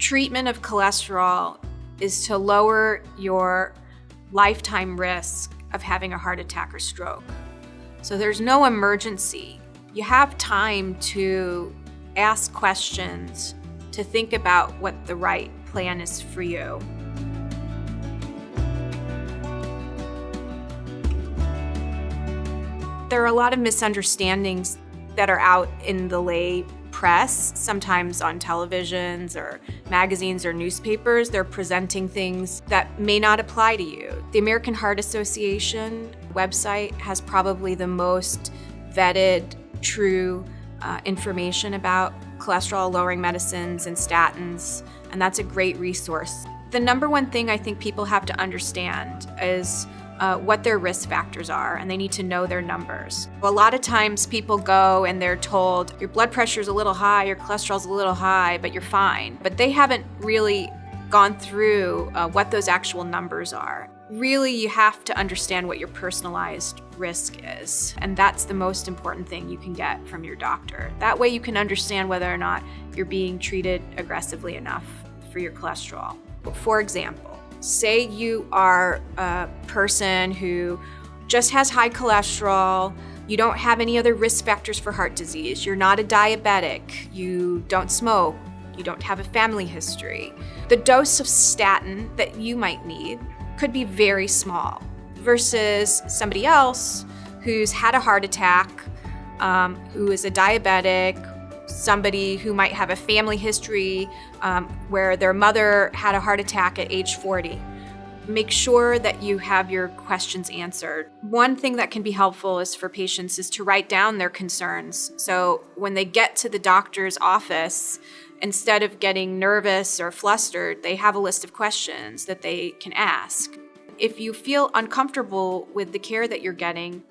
treatment of cholesterol is to lower your lifetime risk of having a heart attack or stroke. So there's no emergency. You have time to ask questions, to think about what the right plan is for you. There are a lot of misunderstandings that are out in the lay press, sometimes on televisions or magazines or newspapers. They're presenting things that may not apply to you. The American Heart Association website has probably the most vetted, true information about cholesterol-lowering medicines and statins, and that's a great resource. The number one thing I think people have to understand is what their risk factors are, and they need to know their numbers. A lot of times people go and they're told, your blood pressure is a little high, your cholesterol's a little high, but you're fine. But they haven't really gone through what those actual numbers are. Really, you have to understand what your personalized risk is, and that's the most important thing you can get from your doctor. That way you can understand whether or not you're being treated aggressively enough for your cholesterol. For example, say you are a person who just has high cholesterol, you don't have any other risk factors for heart disease, you're not a diabetic, you don't smoke, you don't have a family history. The dose of statin that you might need could be very small versus somebody else who's had a heart attack, who is a diabetic, somebody who might have a family history where their mother had a heart attack at age 40. Make sure that you have your questions answered. One thing that can be helpful is for patients is to write down their concerns. So when they get to the doctor's office, instead of getting nervous or flustered, they have a list of questions that they can ask. If you feel uncomfortable with the care that you're getting,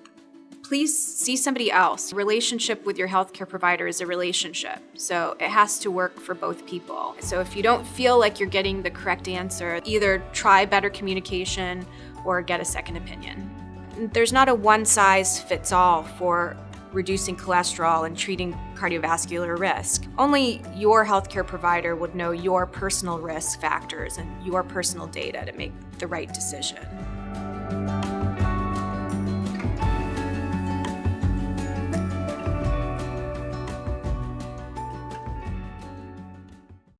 please see somebody else. A relationship with your healthcare provider is a relationship, so it has to work for both people. So if you don't feel like you're getting the correct answer, either try better communication or get a second opinion. There's not a one-size-fits-all for reducing cholesterol and treating cardiovascular risk. Only your healthcare provider would know your personal risk factors and your personal data to make the right decision.